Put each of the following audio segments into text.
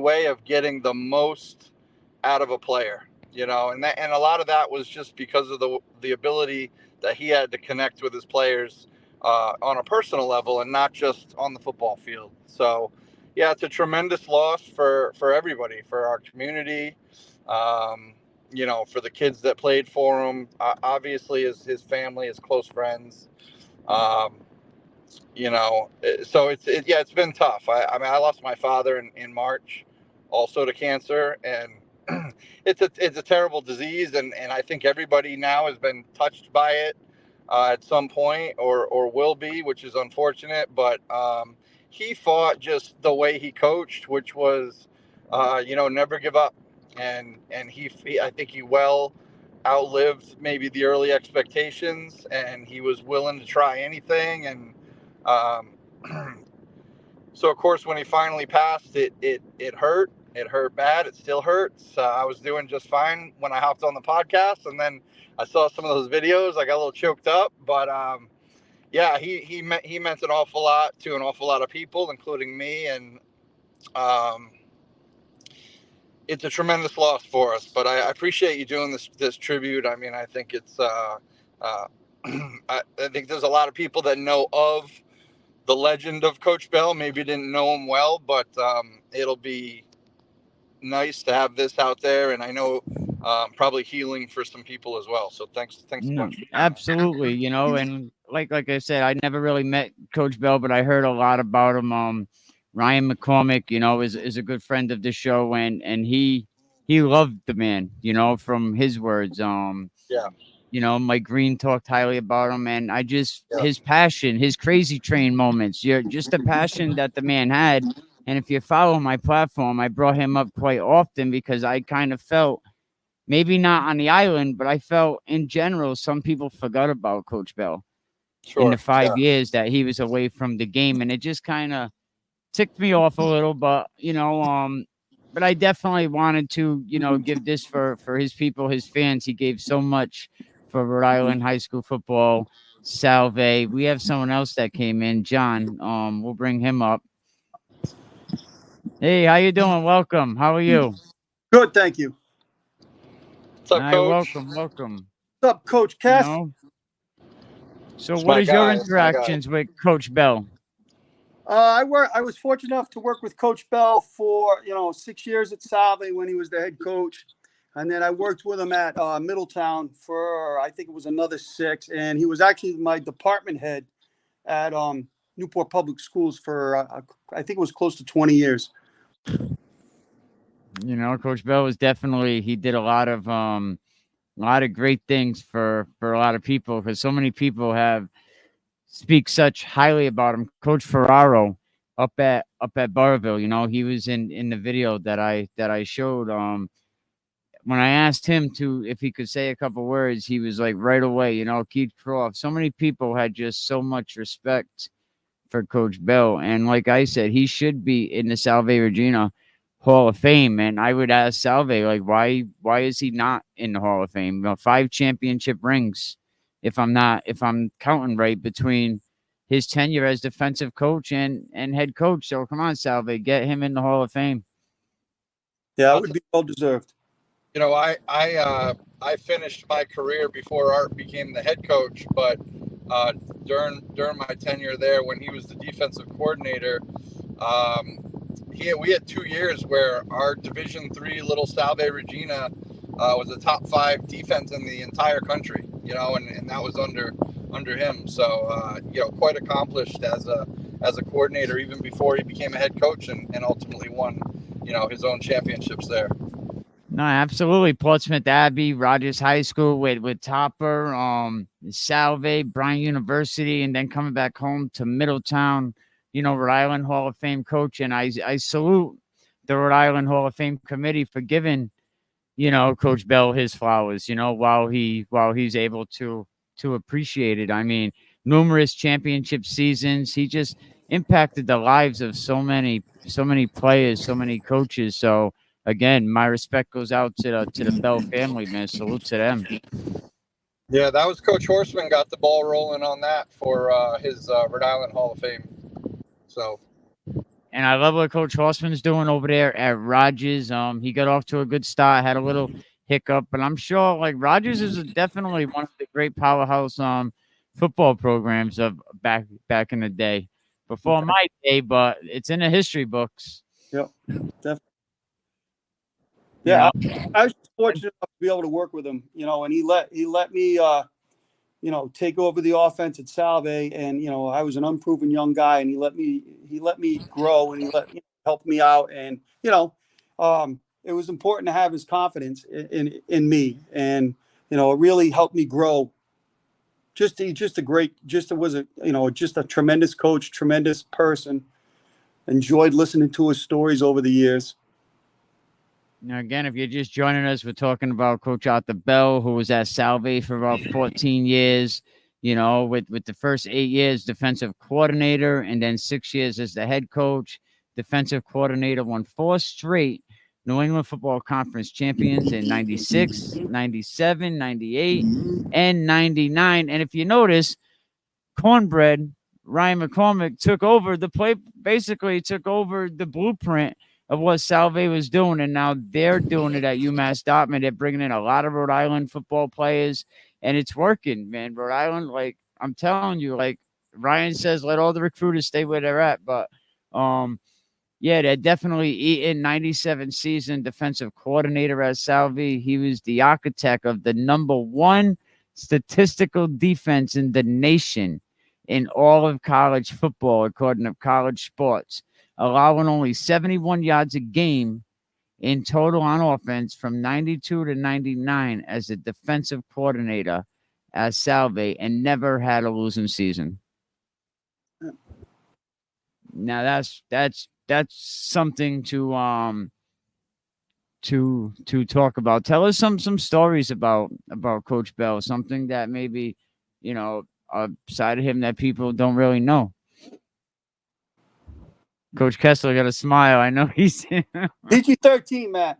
way of getting the most out of a player, and a lot of that was just because of the ability that he had to connect with his players on a personal level and not just on the football field. So, yeah, it's a tremendous loss for everybody, for our community, for the kids that played for him, obviously his family, his close friends. Um, so it's been tough. I mean, I lost my father in March, also to cancer, and it's a terrible disease, and I think everybody now has been touched by it at some point or will be, which is unfortunate. But he fought just the way he coached, which was never give up, and I think he well outlived maybe the early expectations, and he was willing to try anything. And um, so of course, when he finally passed, it hurt. It hurt bad. It still hurts. I was doing just fine when I hopped on the podcast, and then I saw some of those videos. I got a little choked up, but yeah, he meant an awful lot to an awful lot of people, including me, and um, it's a tremendous loss for us. But I appreciate you doing this tribute. I mean, I think it's I think there's a lot of people that know of the legend of Coach Bell. Maybe didn't know him well, but it'll be nice to have this out there, and I know probably healing for some people as well. So thanks a No, bunch for doing that. absolutely. And like I said, I never really met Coach Bell, but I heard a lot about him. Ryan McCormick, is a good friend of the show, and he loved the man, from his words. Yeah, Mike Green talked highly about him, and I just yeah, his passion, his crazy train moments, just the passion that the man had. And if you follow my platform, I brought him up quite often because I kind of felt, maybe not on the island, but I felt in general some people forgot about Coach Bell in the sure, yeah, 5 years that he was away from the game, and it just kind of ticked me off a little. But I definitely wanted to, give this for his people, his fans. He gave so much for Rhode Island high school football. Salve. We have someone else that came in, John. We'll bring him up. Hey, how you doing? Welcome. How are you? Good, thank you. what's up, Hi, Coach? welcome. What's up, Coach You Cass? know. So, It's what my is your guy. It's my guy. interactions with Coach Bell? I was fortunate enough to work with Coach Bell for 6 years at Salve when he was the head coach, and then I worked with him at Middletown for I think it was another 6, and he was actually my department head at Newport Public Schools for I think it was close to 20 years. Coach Bell was definitely, he did a lot of great things for a lot of people, because so many people have speak such highly about him. Coach Ferraro up at Burrville, he was in the video that I showed. When I asked him to, if he could say a couple words, he was like right away, Keith Croft. So many people had just so much respect for Coach Bell, and like I said, he should be in the Salve Regina Hall of Fame. And I would ask Salve, like, why is he not in the Hall of Fame? 5 championship rings, if I'm counting right, between his tenure as defensive coach and head coach. So come on, Salve, get him in the Hall of Fame. Yeah, it would be well deserved. I finished my career before Art became the head coach, but during my tenure there, when he was the defensive coordinator, um, we had 2 years where our Division III Little Salve Regina was a top 5 defense in the entire country. And that was under him. So quite accomplished as a coordinator, even before he became a head coach, and ultimately won his own championships there. No, absolutely. Portsmouth Abbey, Rogers High School with Topper, Salve, Bryan University, and then coming back home to Middletown, Rhode Island Hall of Fame coach. And I salute the Rhode Island Hall of Fame committee for giving, Coach Bell his flowers, while he's able to appreciate it. I mean, numerous championship seasons. He just impacted the lives of so many players, so many coaches. So again, my respect goes out to the Bell family, man. Salute to them. Yeah, that was Coach Horseman got the ball rolling on that for his Rhode Island Hall of Fame. So And I love what Coach Horseman's doing over there at Rogers. He got off to a good start, had a little hiccup, but I'm sure like Rogers is definitely one of the great powerhouse football programs of back in the day. Before my day, but it's in the history books. Yeah, definitely. You Yeah, know, I was just fortunate enough to be able to work with him, and he let me take over the offense at Salve, and I was an unproven young guy, and he let me grow, and he help me out, and it was important to have his confidence in me, and it really helped me grow. Just a tremendous coach, tremendous person. Enjoyed listening to his stories over the years. Now, again, if you're just joining us, we're talking about Coach Arthur Bell, who was at Salve for about 14 years. With the first 8 years, defensive coordinator, and then 6 years as the head coach, defensive coordinator, won 4 straight New England Football Conference champions in 96, 97, 98, and 99. And if you notice, Cornbread, Ryan McCormick basically took over the blueprint of what Salve was doing, and now they're doing it at UMass Dartmouth. They're bringing in a lot of Rhode Island football players, and it's working, man. Rhode Island, like I'm telling you, like Ryan says, let all the recruiters stay where they're at, but yeah, they're definitely eating 97 season defensive coordinator at Salve. He was the architect of the #1 statistical defense in the nation in all of college football, according to College Sports, allowing only 71 yards a game in total on offense from 92 to 99 as a defensive coordinator at Salve, and never had a losing season. Now that's something to talk about. Tell us some stories about Coach Bell, something that maybe a side of him that people don't really know. Coach Kessler got a smile. I know he's PG-13, Matt.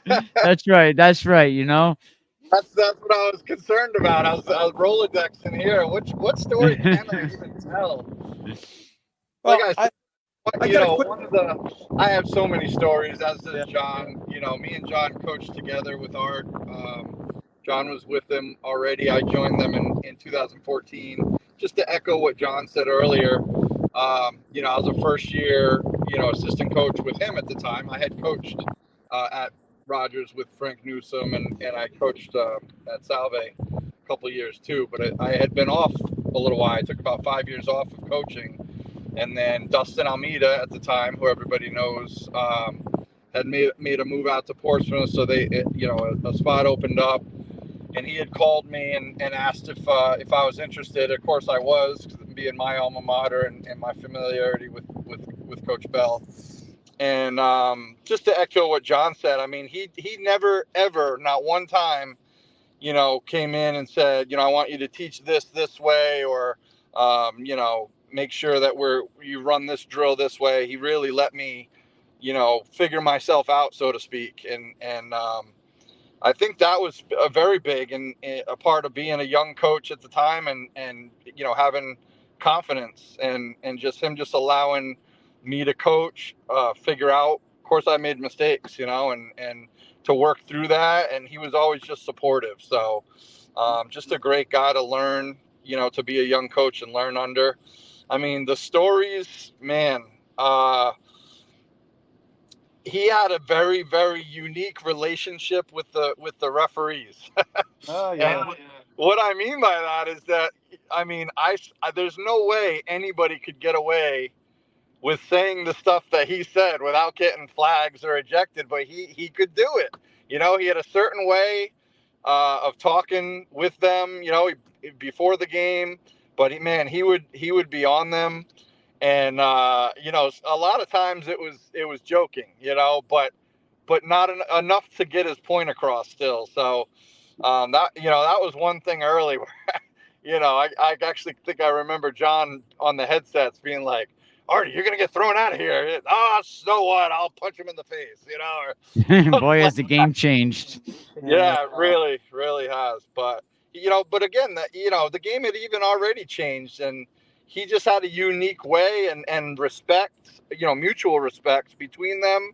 That's right. That's right. That's what I was concerned about. I was Rolodexing here. What story can I even tell? Well, Like I I got a quick. I have so many stories, as does Yeah. John. Me and John coached together with Art. John was with them already. I joined them in 2014. Just to echo what John said earlier, I was a first year, assistant coach with him at the time. I had coached at Rogers with Frank Newsom, and I coached at Salve a couple of years too. But I had been off a little while. I took about 5 years off of coaching. And then Dustin Almeida at the time, who everybody knows, had made a move out to Portsmouth. So a spot opened up, and he had called me and asked if I was interested. Of course, I was, being my alma mater and my familiarity with Coach Bell. And just to echo what John said, I mean, he never ever, not one time, came in and said, I want you to teach this way, or make sure that you run this drill this way. He really let me, figure myself out, so to speak. And I think that was a very big and a part of being a young coach at the time, and having confidence, and just him just allowing me to coach, figure out. Of course, I made mistakes, and to work through that. And he was always just supportive. So just a great guy to learn, to be a young coach and learn under. I mean, the stories, man, he had a very, very unique relationship with the referees. Oh yeah. And what I mean by that is that, I mean, there's no way anybody could get away with saying the stuff that he said without getting flags or ejected, but he could do it. He had a certain way of talking with them, before the game, but he would be on them. And a lot of times it was joking, but not enough to get his point across still. So that was one thing early where, I actually think I remember John on the headsets being like, Artie, you're gonna get thrown out of here. Oh, so what? I'll punch him in the face, or Boy, like has the game changed. yeah, it really, really has. But again, the game had even already changed, and he just had a unique way and respect, mutual respect between them,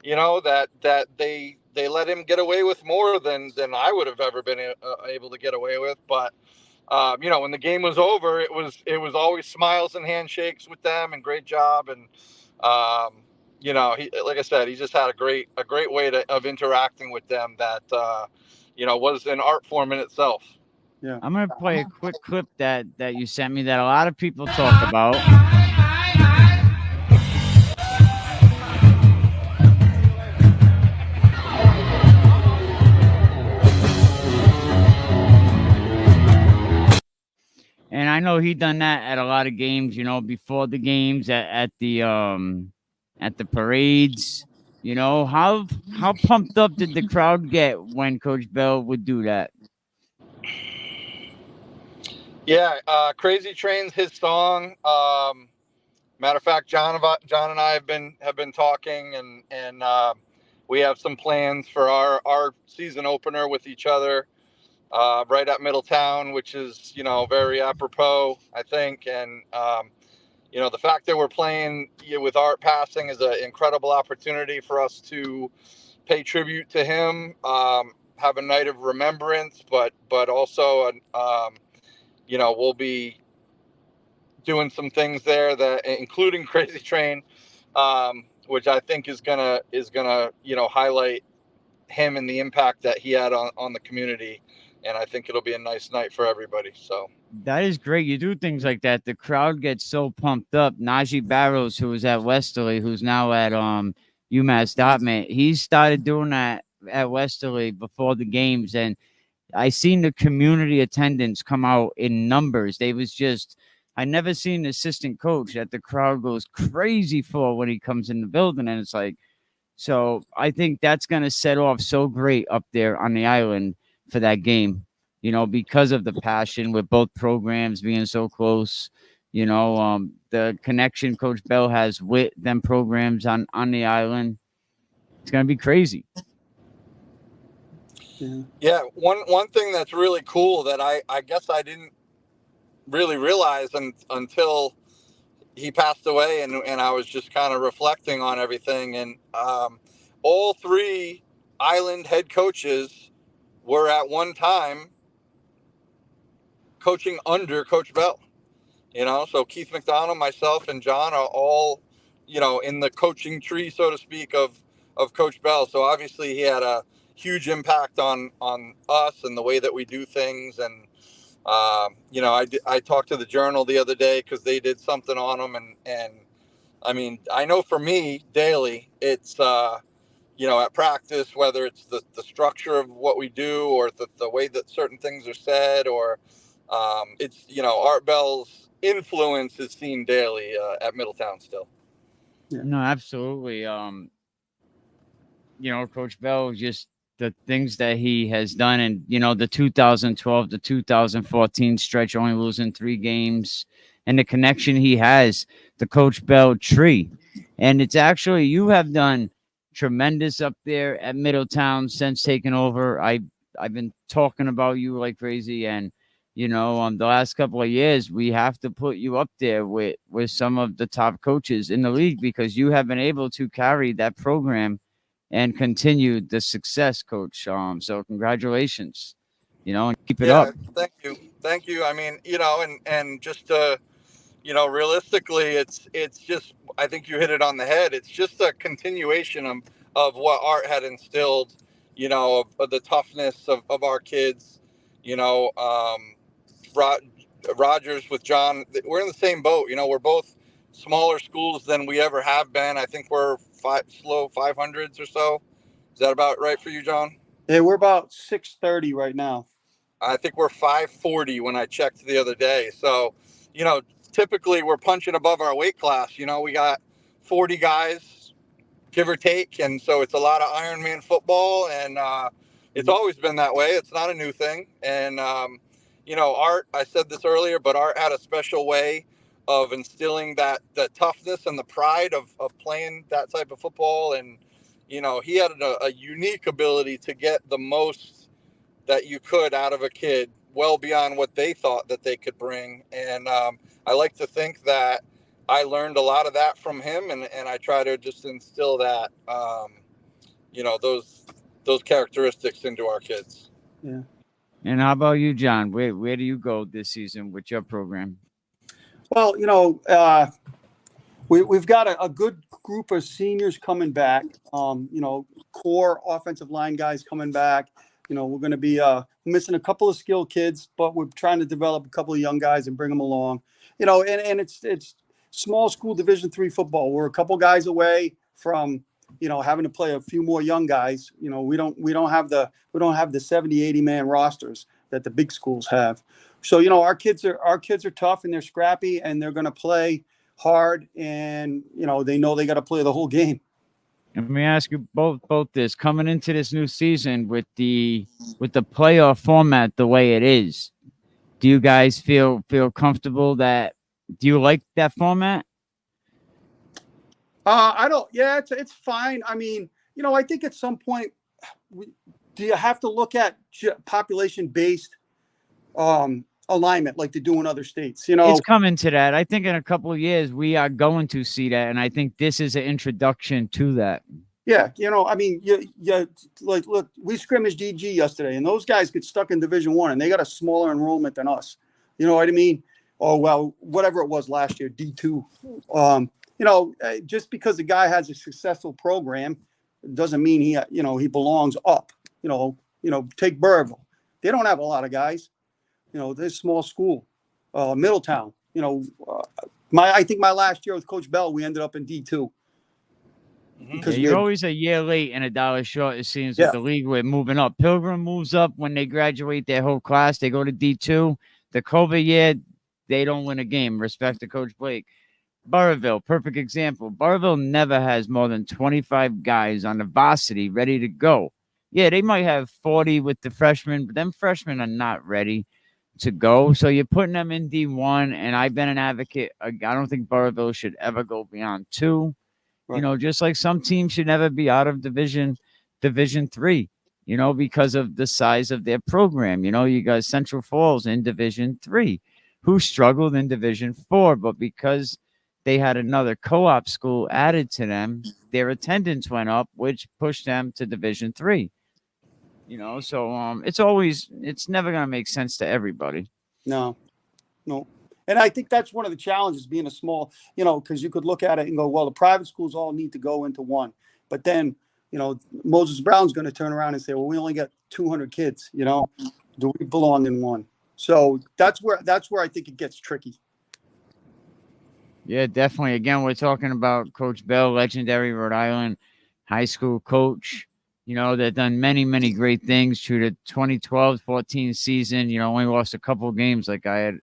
that they let him get away with more than I would have ever been able to get away with. But when the game was over, it was always smiles and handshakes with them and great job. And he, like I said, he just had a great way of interacting with them that was an art form in itself. Yeah. I'm gonna play a quick clip that you sent me that a lot of people talk about. And I know he done that at a lot of games, before the games, at the parades. How pumped up did the crowd get when Coach Bell would do that? Yeah, Crazy Train's his song. Matter of fact, John and I have been talking, and we have some plans for our season opener with each other, right at Middletown, which is very apropos, I think. And the fact that we're playing with Art passing is an incredible opportunity for us to pay tribute to him, have a night of remembrance, but also we'll be doing some things there, that including Crazy Train, which I think is gonna highlight him and the impact that he had on the community. And I think it'll be a nice night for everybody. So That is great. You do things like that. The crowd gets so pumped up. Najee Barrows, who was at Westerly, who's now at UMass Dartmouth, he started doing that at Westerly before the games, and I seen the community attendance come out in numbers. I never seen an assistant coach that the crowd goes crazy for when he comes in the building, and it's like, so I think that's going to set off so great up there on the island for that game, because of the passion with both programs being so close. The connection Coach Bell has with them programs on the island. It's going to be crazy. Yeah, one thing that's really cool that I guess I didn't really realize until he passed away, and I was just kind of reflecting on everything. And all three island head coaches were at one time coaching under Coach Bell. So Keith McDonald, myself, and John are all, in the coaching tree, so to speak, of Coach Bell. So obviously he had a huge impact on us and the way that we do things. And I talked to the Journal the other day because they did something on him, and I mean, I know for me daily, it's at practice, whether it's the structure of what we do, or the way that certain things are said, or it's Art Bell's influence is seen daily at Middletown still. Yeah. No, absolutely. Coach Bell, just the things that he has done, and the 2012 to 2014 stretch, only losing 3 games, and the connection he has, the Coach Bell tree. And it's actually, you have done tremendous up there at Middletown since taking over. I've been talking about you like crazy, and the last couple of years, we have to put you up there with some of the top coaches in the league, because you have been able to carry that program and continue the success, Coach. So congratulations, and keep it up. Thank you. I mean, and just realistically, it's just, I think you hit it on the head. It's just a continuation of what Art had instilled, of the toughness of our kids. Rogers with John, we're in the same boat. We're both smaller schools than we ever have been. I think we're slow 500s or so. Is that about right for you, John? Yeah, we're about 630 right now. I think we're 540 when I checked the other day. So, typically we're punching above our weight class. We got 40 guys, give or take. And so it's a lot of Ironman football. And it's always been that way. It's not a new thing. And, Art, I said this earlier, but Art had a special way of instilling that toughness and the pride of playing that type of football. And, he had a unique ability to get the most that you could out of a kid well beyond what they thought that they could bring. And I like to think that I learned a lot of that from him, and I try to just instill that, those characteristics into our kids. Yeah. And how about you, John? Where do you go this season with your program? Well, we've got a good group of seniors coming back. Core offensive line guys coming back. We're going to be missing a couple of skilled kids, but we're trying to develop a couple of young guys and bring them along. And it's small school Division III football. We're a couple guys away from having to play a few more young guys. We don't have the 70, 80 man rosters that the big schools have. So our kids are tough and they're scrappy and they're going to play hard, and they know they got to play the whole game. Let me ask you both this: coming into this new season with the playoff format the way it is, do you guys feel comfortable do you like that format? I don't. Yeah, it's fine. I mean, I think at some point, do you have to look at population based alignment like they do in other states? It's coming to that. I think in a couple of years we are going to see that, and I think this is an introduction to that. Yeah, I mean, you like look, we scrimmaged DG yesterday, and those guys get stuck in Division I, and they got a smaller enrollment than us. You know what I mean? Oh well, whatever it was last year, D2. Just because the guy has a successful program doesn't mean he belongs up. Take Burrville. They don't have a lot of guys. They're a small school. Middletown. I think my last year with Coach Bell, we ended up in D2. Because you're always a year late and $1 short, it seems, with the league. We're moving up. Pilgrim moves up when they graduate their whole class. They go to D2. The COVID year, they don't win a game. Respect to Coach Blake. Burrville, perfect example. Burrville never has more than 25 guys on the varsity ready to go. Yeah, they might have 40 with the freshmen, but them freshmen are not ready to go. So you're putting them in D1, and I've been an advocate. I don't think Burrville should ever go beyond 2. Right. Just like some teams should never be out of Division 3, because of the size of their program. You got Central Falls in Division 3 who struggled in Division 4, but because they had another co-op school added to them, their attendance went up, which pushed them to Division 3. So it's never going to make sense to everybody. No. And I think that's one of the challenges being a small, because you could look at it and go, well, the private schools all need to go into one. But then, Moses Brown's going to turn around and say, well, we only got 200 kids, do we belong in one? So that's where I think it gets tricky. Yeah, definitely. Again, we're talking about Coach Bell, legendary Rhode Island high school coach. They've done many, many great things through the 2012-14 season. Only lost a couple of games, like I had